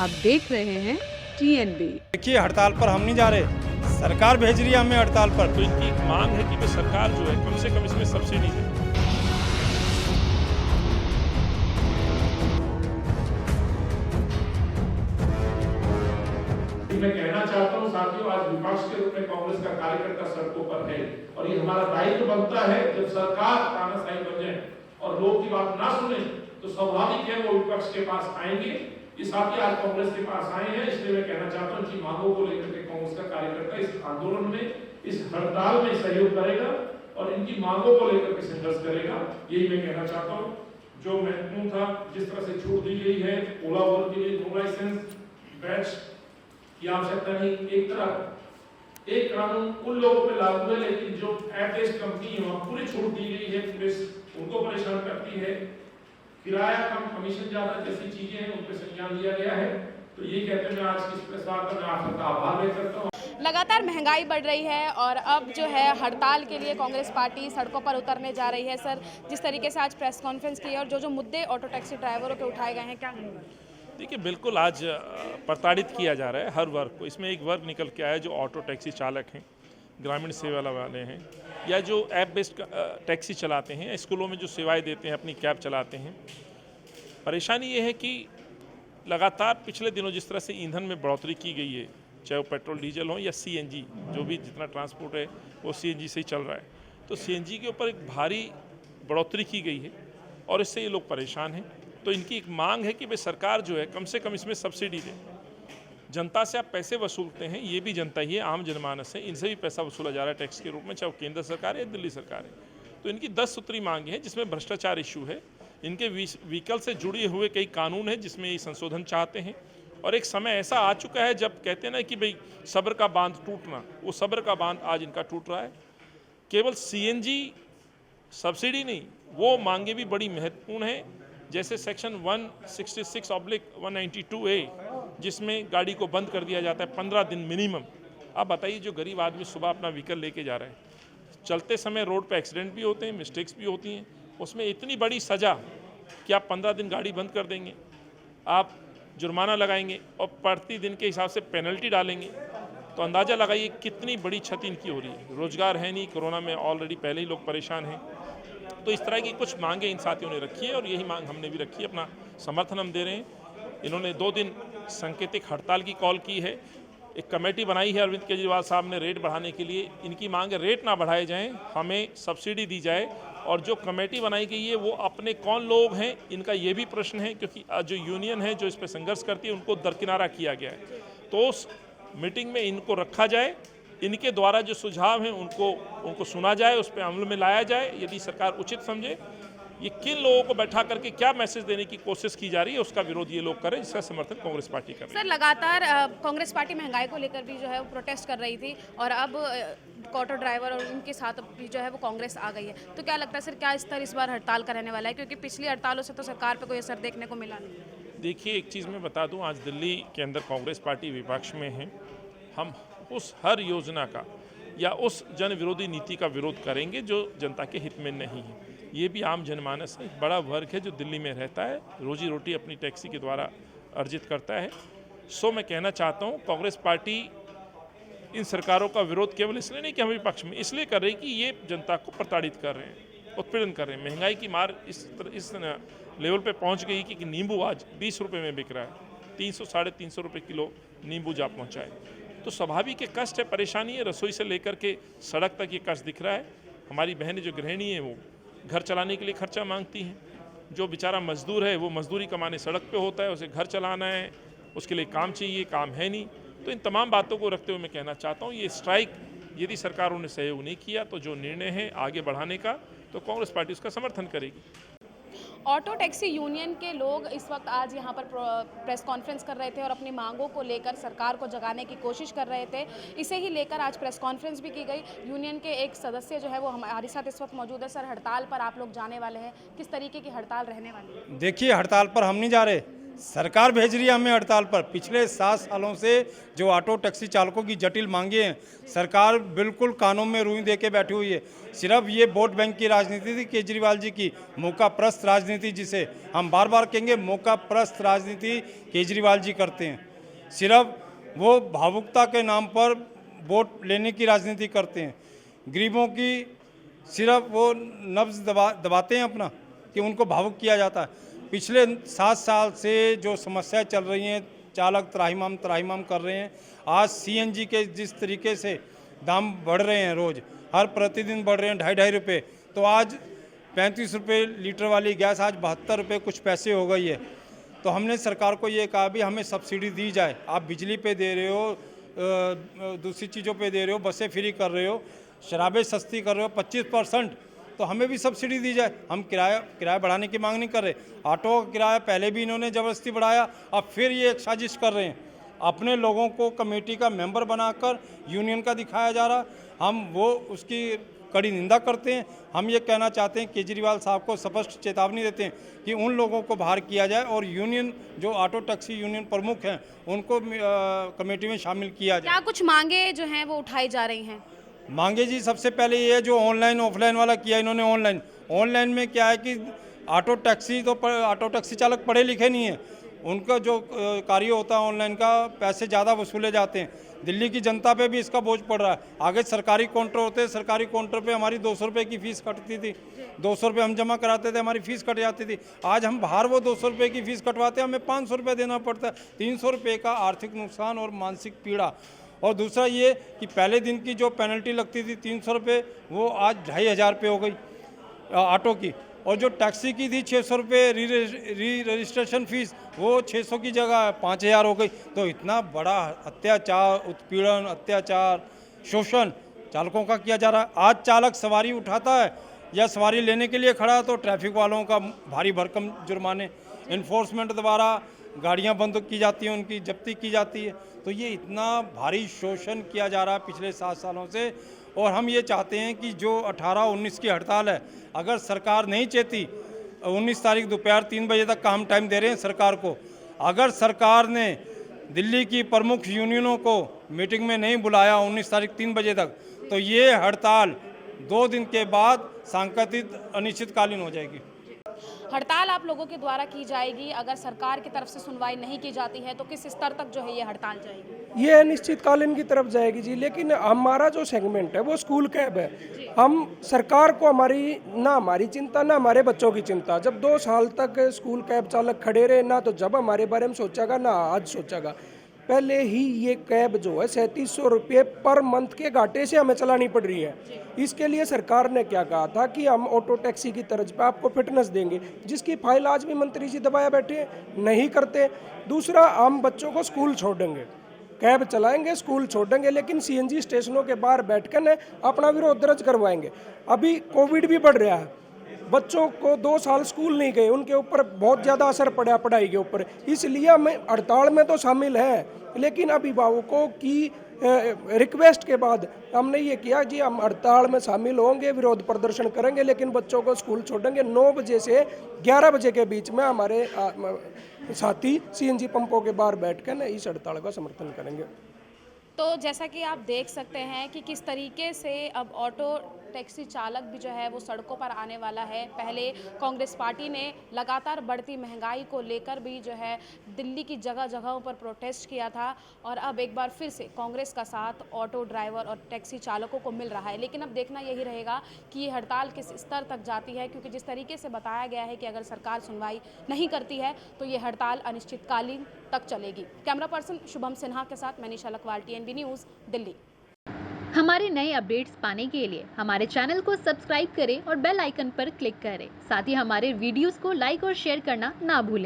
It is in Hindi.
आप देख रहे हैं TNB। देखिए, हड़ताल पर हम नहीं जा रहे, सरकार भेज रही है हमें हड़ताल पर। तो इनकी एक मांग है कि सरकार जो है कम से कम इसमें सब्सिडी दे। मैं कहना चाहता हूं साथियों, आज विपक्ष के रूप में कांग्रेस का कार्यकर्ता सड़कों पर है और ये हमारा दायित्व बनता है। जब सरकार तानाशाही बन जाए और लोग की बात ना सुने तो स्वाभाविक है वो विपक्ष के पास आएंगे। ये साथी आज कांग्रेस के पास आए हैं, इसलिए मैं कहना चाहता हूं कि मांगों को लेकर के कांग्रेस का कार्यकर्ता इस आंदोलन में, इस हड़ताल में सहयोग करेगा और इनकी मांगों को लेकर के संघर्ष करेगा। यही मैं कहना चाहता हूँ। जो महत्वपूर्ण था, जिस तरह से छूट दी गई है ओला ओवर के लिए, नो लाइसेंस बैच की आवश्यकता नहीं। एक तरफ एक कानून उन लोगों पे लागू है, लेकिन जो ऐप बेस्ड कंपनी है वहां पूरी छूट दी गई है, पुलिस उनको परेशान करती है। किराया कम, कमीशन ज्यादा जैसी चीजें हैं उन पर संज्ञान लिया गया है। तो ये कहते हैं मैं आज की प्रेस वार्ता में आप सबका आभार व्यक्त करता हूँ। लगातार महंगाई बढ़ रही है और अब जो है हड़ताल के लिए कांग्रेस पार्टी सड़कों पर उतरने जा रही है। सर, जिस तरीके से आज प्रेस कॉन्फ्रेंस की और जो मुद्दे ऑटो टैक्सी ड्राइवरों के उठाए गए हैं, क्या देखिए, बिल्कुल आज प्रताड़ित किया जा रहा है हर वर्ग को। इसमें एक वर्ग निकल के आया जो ऑटो टैक्सी चालक हैं, ग्रामीण सेवा वाले हैं, या जो ऐप बेस्ड टैक्सी चलाते हैं, स्कूलों में जो सेवाएं देते हैं, अपनी कैब चलाते हैं। परेशानी ये है कि लगातार पिछले दिनों जिस तरह से ईंधन में बढ़ोतरी की गई है, चाहे वो पेट्रोल डीजल हो या CNG, जो भी जितना ट्रांसपोर्ट है वो CNG से ही चल रहा है। तो CNG के ऊपर एक भारी बढ़ोतरी की गई है और इससे ये लोग परेशान हैं। तो इनकी एक मांग है कि भाई सरकार जो है कम से कम इसमें सब्सिडी दे। जनता से आप पैसे वसूलते हैं, ये भी जनता ही है, आम जनमानस है, इनसे भी पैसा वसूला जा रहा है टैक्स के रूप में, चाहे वो केंद्र सरकार है या दिल्ली सरकार है। तो इनकी 10 सूत्री मांगे हैं, जिसमें भ्रष्टाचार इशू है, इनके व्हीकल से जुड़े हुए कई कानून हैं जिसमें ये संशोधन चाहते हैं। और एक समय ऐसा आ चुका है जब कहते हैं ना कि भाई सब्र का बांध टूटना, वो सब्र का बांध आज इनका टूट रहा है। केवल CNG सब्सिडी नहीं, वो मांगे भी बड़ी महत्वपूर्ण हैं। जैसे सेक्शन 166/192A, जिसमें गाड़ी को बंद कर दिया जाता है 15 दिन मिनिमम। आप बताइए, जो गरीब आदमी सुबह अपना व्हीकल लेके जा रहे हैं, चलते समय रोड पे एक्सीडेंट भी होते हैं, मिस्टेक्स भी होती हैं, उसमें इतनी बड़ी सज़ा कि आप 15 दिन गाड़ी बंद कर देंगे, आप जुर्माना लगाएंगे और प्रति दिन के हिसाब से पेनल्टी डालेंगे। तो अंदाज़ा लगाइए कितनी बड़ी क्षति इनकी हो रही है। रोजगार है नहीं, कोरोना में ऑलरेडी पहले ही लोग परेशान हैं। तो इस तरह की कुछ मांगे इन साथियों ने रखी है और यही मांग हमने भी रखी है, अपना समर्थन हम दे रहे हैं। इन्होंने 2 दिन सांकेतिक हड़ताल की कॉल की है, एक कमेटी बनाई है अरविंद केजरीवाल साहब ने रेट बढ़ाने के लिए। इनकी मांग है रेट ना बढ़ाए जाएं, हमें सब्सिडी दी जाए। और जो कमेटी बनाई गई है वो अपने कौन लोग हैं, इनका ये भी प्रश्न है, क्योंकि जो यूनियन है जो इस पर संघर्ष करती है उनको दरकिनारा किया गया है। तो उस मीटिंग में इनको रखा जाए, इनके द्वारा जो सुझाव हैं उनको सुना जाए, उस पर अमल में लाया जाए यदि सरकार उचित समझे। ये किन लोगों को बैठा करके क्या मैसेज देने की कोशिश की जा रही है, उसका विरोध ये लोग करें, जिसका समर्थन कांग्रेस पार्टी कर रही है। सर, लगातार कांग्रेस पार्टी महंगाई को लेकर भी जो है वो प्रोटेस्ट कर रही थी और अब ऑटो ड्राइवर और उनके साथ भी जो है वो कांग्रेस आ गई है। तो क्या लगता है सर, क्या स्तर इस बार हड़ताल का रहने वाला है, क्योंकि पिछली हड़तालों से तो सरकार पर कोई असर देखने को मिला नहीं। देखिए, एक चीज़ मैं बता दूं, आज दिल्ली के अंदर कांग्रेस पार्टी विपक्ष में है। हम उस हर योजना का या उस जन विरोधी नीति का विरोध करेंगे जो जनता के हित में नहीं है। ये भी आम जनमानस है, एक बड़ा वर्ग है जो दिल्ली में रहता है, रोजी रोटी अपनी टैक्सी के द्वारा अर्जित करता है। सो मैं कहना चाहता हूँ, कांग्रेस पार्टी इन सरकारों का विरोध केवल इसलिए नहीं कि हम विपक्ष में, इसलिए कर रही कि ये जनता को प्रताड़ित कर रहे हैं, उत्पीड़न कर रहे हैं। महंगाई की मार इस लेवल पे पहुंच गई कि नींबू आज 20 रुपये में बिक रहा है, 300-350 रुपये किलो नींबू जा पहुँचा है। तो स्वाभाविक के कष्ट है, परेशानी है, रसोई से लेकर के सड़क तक ये कष्ट दिख रहा है। हमारी बहनें जो गृहिणी हैं वो घर चलाने के लिए खर्चा मांगती हैं, जो बेचारा मजदूर है वो मजदूरी कमाने सड़क पे होता है, उसे घर चलाना है, उसके लिए काम चाहिए, काम है नहीं। तो इन तमाम बातों को रखते हुए मैं कहना चाहता हूँ, ये स्ट्राइक यदि सरकारों ने सहयोग नहीं किया तो जो निर्णय है आगे बढ़ाने का, तो कांग्रेस पार्टी उसका समर्थन करेगी। ऑटो टैक्सी यूनियन के लोग इस वक्त आज यहाँ पर प्रेस कॉन्फ्रेंस कर रहे थे और अपनी मांगों को लेकर सरकार को जगाने की कोशिश कर रहे थे। इसे ही लेकर आज प्रेस कॉन्फ्रेंस भी की गई। यूनियन के एक सदस्य जो है वो हमारे साथ इस वक्त मौजूद है। सर, हड़ताल पर आप लोग जाने वाले हैं, किस तरीके की हड़ताल रहने वाली है? देखिए, हड़ताल पर हम नहीं जा रहे, सरकार भेज रही है हमें हड़ताल पर। पिछले 7 सालों से जो ऑटो टैक्सी चालकों की जटिल मांगे हैं, सरकार बिल्कुल कानों में रुई दे के बैठी हुई है। सिर्फ ये वोट बैंक की राजनीति थी केजरीवाल जी की, मौका प्रस्त राजनीति, जिसे हम बार बार कहेंगे मौका प्रस्त राजनीति केजरीवाल जी करते हैं। सिर्फ वो भावुकता के नाम पर वोट लेने की राजनीति करते हैं। गरीबों की सिर्फ वो नब्ज दबाते हैं अपना, कि उनको भावुक किया जाता है। पिछले 7 साल से जो समस्याएं चल रही हैं, चालक त्राहिमाम कर रहे हैं। आज सीएनजी के जिस तरीके से दाम बढ़ रहे हैं, रोज़ हर प्रतिदिन बढ़ रहे हैं 2.5 रुपये, तो आज 35 रुपये लीटर वाली गैस आज 72 रुपये कुछ पैसे हो गई है। तो हमने सरकार को ये कहा भी हमें सब्सिडी दी जाए। आप बिजली पे दे रहे हो, दूसरी चीज़ों पे दे रहे हो, बसें फ्री कर रहे हो, शराबें सस्ती कर रहे हो 25%, तो हमें भी सब्सिडी दी जाए। हम किराया बढ़ाने की मांग नहीं कर रहे। ऑटो का किराया पहले भी इन्होंने ज़बरदस्ती बढ़ाया, अब फिर ये एक साजिश कर रहे हैं। अपने लोगों को कमेटी का मेंबर बनाकर यूनियन का दिखाया जा रहा, हम वो उसकी कड़ी निंदा करते हैं। हम ये कहना चाहते हैं केजरीवाल साहब को स्पष्ट चेतावनी देते हैं कि उन लोगों को बाहर किया जाए और यूनियन जो ऑटो टैक्सी यूनियन प्रमुख हैं उनको कमेटी में शामिल किया जाए। क्या कुछ मांगे जो हैं वो उठाई जा रही हैं? मांगे जी, सबसे पहले ये जो ऑनलाइन ऑफलाइन वाला किया इन्होंने। ऑनलाइन में क्या है कि ऑटो टैक्सी चालक पढ़े लिखे नहीं है, उनका जो कार्य होता है ऑनलाइन का, पैसे ज़्यादा वसूले जाते हैं। दिल्ली की जनता पे भी इसका बोझ पड़ रहा है। आगे सरकारी काउंटर होते हैं, सरकारी काउंटर पे हमारी 200 रुपये की फ़ीस कटती थी, 200 रुपये हम जमा कराते थे, हमारी फ़ीस कट जाती थी। आज हम बाहर वो 200 रुपये की फ़ीस कटवाते हैं, हमें 500 रुपये देना पड़ता है। 300 रुपये का आर्थिक नुकसान और मानसिक पीड़ा। और दूसरा ये कि पहले दिन की जो पेनल्टी लगती थी 300 रुपये, वो आज 2500 रुपये हो गई ऑटो की। और जो टैक्सी की थी 600 रुपये री रजिस्ट्रेशन फ़ीस, वो 600 की जगह 5000 हो गई। तो इतना बड़ा अत्याचार, उत्पीड़न, अत्याचार, शोषण चालकों का किया जा रहा है। आज चालक सवारी उठाता है या सवारी लेने के लिए खड़ा है तो ट्रैफिक वालों का भारी भरकम जुर्माने, इन्फोर्समेंट द्वारा गाड़ियां बंद की जाती हैं, उनकी जब्ती की जाती है। तो ये इतना भारी शोषण किया जा रहा है पिछले 7 सालों से। और हम ये चाहते हैं कि जो 18-19 की हड़ताल है, अगर सरकार नहीं चाहती, 19 तारीख दोपहर 3 बजे तक का हम टाइम दे रहे हैं सरकार को, अगर सरकार ने दिल्ली की प्रमुख यूनियनों को मीटिंग में नहीं बुलाया 19 तारीख 3 बजे तक, तो ये हड़ताल 2 दिन के बाद सांकेतिक अनिश्चितकालीन हो जाएगी। हड़ताल आप लोगों के द्वारा की जाएगी, अगर सरकार की तरफ से सुनवाई नहीं की जाती है तो किस स्तर तक जो है ये हड़ताल जाएगी? ये अनिश्चितकालीन की तरफ जाएगी जी। लेकिन हमारा जो सेगमेंट है वो स्कूल कैब है। हम सरकार को हमारी चिंता ना हमारे बच्चों की चिंता। जब 2 साल तक स्कूल कैब चालक खड़े रहे ना, तो जब हमारे बारे में सोचेगा ना आज सोचेगा। पहले ही ये कैब जो है 3700 रुपये पर मंथ के घाटे से हमें चलानी पड़ रही है। इसके लिए सरकार ने क्या कहा था कि हम ऑटो टैक्सी की तर्ज पे आपको फिटनेस देंगे, जिसकी फाइल आज भी मंत्री जी दबाया बैठे, नहीं करते। दूसरा, हम बच्चों को स्कूल छोड़ेंगे, कैब चलाएंगे, स्कूल छोड़ेंगे, लेकिन सीएनजी स्टेशनों के बाहर बैठकर न अपना विरोध दर्ज करवाएंगे। अभी कोविड भी बढ़ रहा है, बच्चों को 2 साल स्कूल नहीं गए, उनके ऊपर बहुत ज़्यादा असर पड़ा पढ़ाई के ऊपर। इसलिए हम हड़ताल में तो शामिल हैं, लेकिन अभिभावकों की रिक्वेस्ट के बाद हमने ये किया जी हम हड़ताल में शामिल होंगे, विरोध प्रदर्शन करेंगे, लेकिन बच्चों को स्कूल छोड़ेंगे। 9 बजे से 11 बजे के बीच में हमारे साथी सीएनजी पंपों के बाहर बैठकर न इस हड़ताल का समर्थन करेंगे। तो जैसा कि आप देख सकते हैं कि किस तरीके से अब ऑटो टैक्सी चालक भी जो है वो सड़कों पर आने वाला है। पहले कांग्रेस पार्टी ने लगातार बढ़ती महंगाई को लेकर भी जो है दिल्ली की जगह जगहों पर प्रोटेस्ट किया था, और अब एक बार फिर से कांग्रेस का साथ ऑटो ड्राइवर और टैक्सी चालकों को मिल रहा है। लेकिन अब देखना यही रहेगा कि ये हड़ताल किस स्तर तक जाती है, क्योंकि जिस तरीके से बताया गया है कि अगर सरकार सुनवाई नहीं करती है तो ये हड़ताल अनिश्चितकालीन तक चलेगी। कैमरा पर्सन शुभम सिन्हा के साथ मैं निशा लखवाल, TNB न्यूज़, दिल्ली। हमारे नए अपडेट्स पाने के लिए हमारे चैनल को सब्सक्राइब करें और बेल आइकन पर क्लिक करें। साथ ही हमारे वीडियोस को लाइक और शेयर करना ना भूलें।